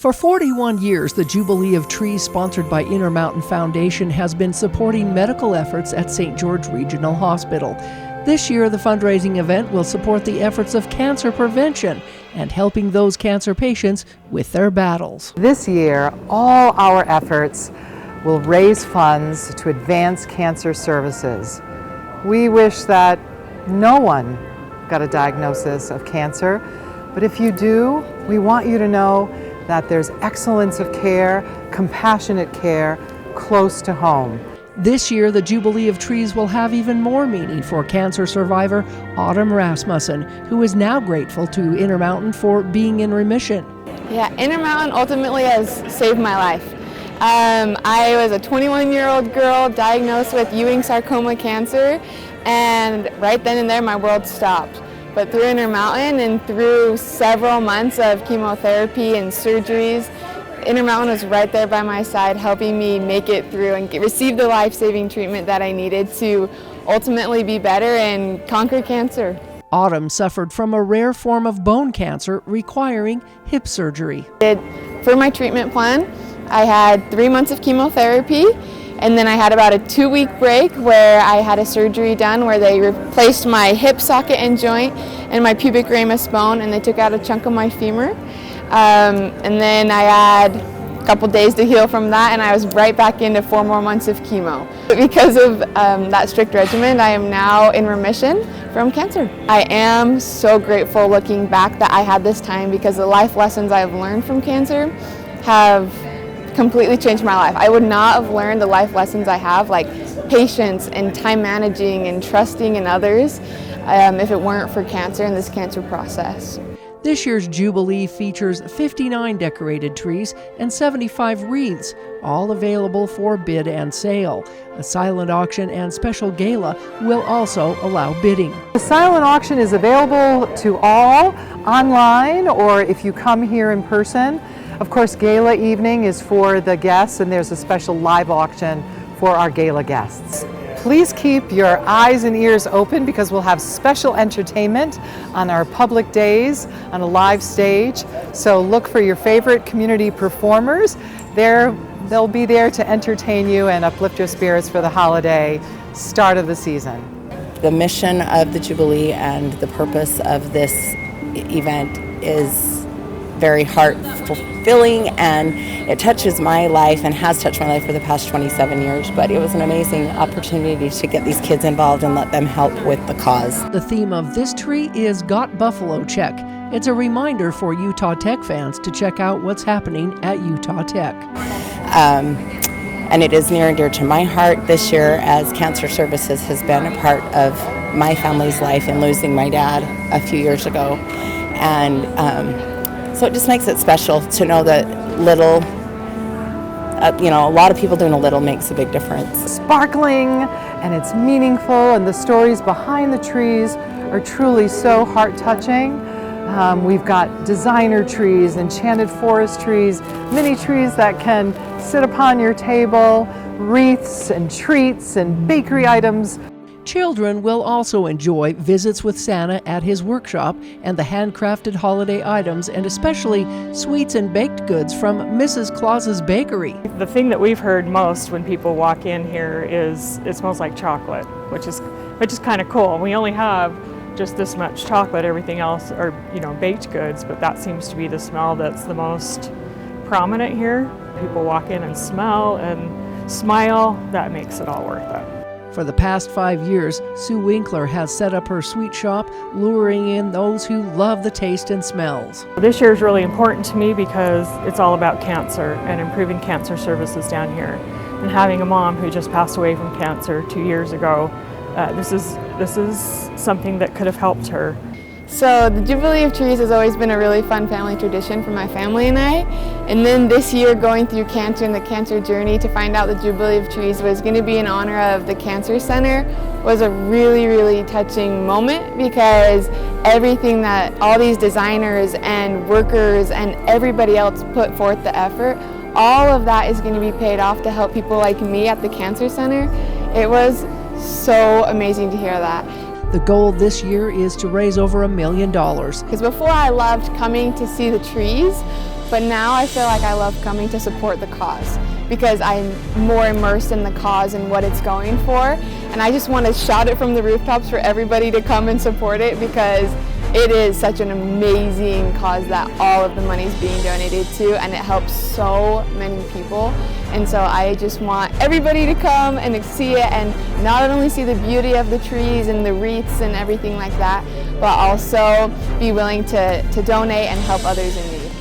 For 41 years, the Jubilee of Trees, sponsored by Intermountain Foundation, has been supporting medical efforts at St. George Regional Hospital. This year, the fundraising event will support the efforts of cancer prevention and helping those cancer patients with their battles. This year, all our efforts will raise funds to advance cancer services. We wish that no one got a diagnosis of cancer, but if you do, we want you to know that there's excellence of care, compassionate care, close to home. This year, the Jubilee of Trees will have even more meaning for cancer survivor Autumn Rasmussen, who is now grateful to Intermountain for being in remission. Yeah, Intermountain ultimately has saved my life. I was a 21-year-old girl diagnosed with Ewing sarcoma cancer, and right then and there my world stopped. But through Intermountain and through several months of chemotherapy and surgeries, Intermountain was right there by my side, helping me make it through and receive the life-saving treatment that I needed to ultimately be better and conquer cancer. Autumn suffered from a rare form of bone cancer requiring hip surgery. For my treatment plan, I had 3 months of chemotherapy, and then I had about a 2-week break where I had a surgery done where they replaced my hip socket and joint and my pubic ramus bone, and they took out a chunk of my femur. And then I had a couple days to heal from that, and I was right back into 4 more months of chemo. But because of that strict regimen, I am now in remission from cancer. I am so grateful looking back that I had this time, because the life lessons I've learned from cancer have completely changed my life. I would not have learned the life lessons I have, like patience and time managing and trusting in others, if it weren't for cancer and this cancer process. This year's Jubilee features 59 decorated trees and 75 wreaths, all available for bid and sale. A silent auction and special gala will also allow bidding. The silent auction is available to all online, or if you come here in person. Of course, gala evening is for the guests, and there's a special live auction for our gala guests. Please keep your eyes and ears open, because we'll have special entertainment on our public days on a live stage. So look for your favorite community performers. They'll be there to entertain you and uplift your spirits for the holiday start of the season. The mission of the Jubilee and the purpose of this event is very heart fulfilling, and it touches my life and has touched my life for the past 27 years. But it was an amazing opportunity to get these kids involved and let them help with the cause. The theme of this tree is Got Buffalo Check. It's a reminder for Utah Tech fans to check out what's happening at Utah Tech. And it is near and dear to my heart this year, as Cancer Services has been a part of my family's life in losing my dad a few years ago. And so it just makes it special to know that little, a lot of people doing a little makes a big difference. Sparkling, and it's meaningful, and the stories behind the trees are truly so heart-touching. We've got designer trees, enchanted forest trees, mini trees that can sit upon your table, wreaths and treats and bakery items. Children will also enjoy visits with Santa at his workshop and the handcrafted holiday items, and especially sweets and baked goods from Mrs. Claus's bakery. The thing that we've heard most when people walk in here is it smells like chocolate, which is kind of cool. We only have just this much chocolate, everything else are baked goods, but that seems to be the smell that's the most prominent here. People walk in and smell and smile. That makes it all worth it. For the past 5 years, Sue Winkler has set up her sweet shop, luring in those who love the taste and smells. This year is really important to me because it's all about cancer and improving cancer services down here. And having a mom who just passed away from cancer 2 years ago, this is something that could have helped her. So the Jubilee of Trees has always been a really fun family tradition for my family and I. And then this year, going through cancer and the cancer journey, to find out the Jubilee of Trees was going to be in honor of the Cancer Center was a really, really touching moment, because everything that all these designers and workers and everybody else put forth the effort, all of that is going to be paid off to help people like me at the Cancer Center. It was so amazing to hear that. The goal this year is to raise over $1 million. Because before, I loved coming to see the trees but now I feel like I love coming to support the cause because I'm more immersed in the cause and what it's going for, and I just want to shout it from the rooftops for everybody to come and support it because it is such an amazing cause that all of the money is being donated to, and it helps so many people. And so I just want everybody to come and see it and not only see the beauty of the trees and the wreaths and everything like that, but also be willing to donate and help others in need.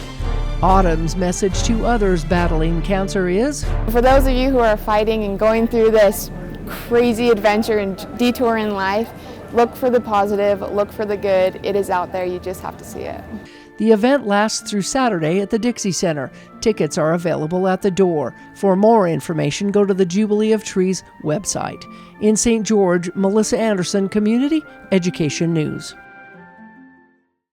Autumn's message to others battling cancer is, for those of you who are fighting and going through this crazy adventure and detour in life, look for the positive, look for the good. It is out there, you just have to see it. the event lasts through Saturday at the Dixie Center. Tickets are available at the door. For more information, go to the Jubilee of Trees website. In St. George, Melissa Anderson, Community Education News.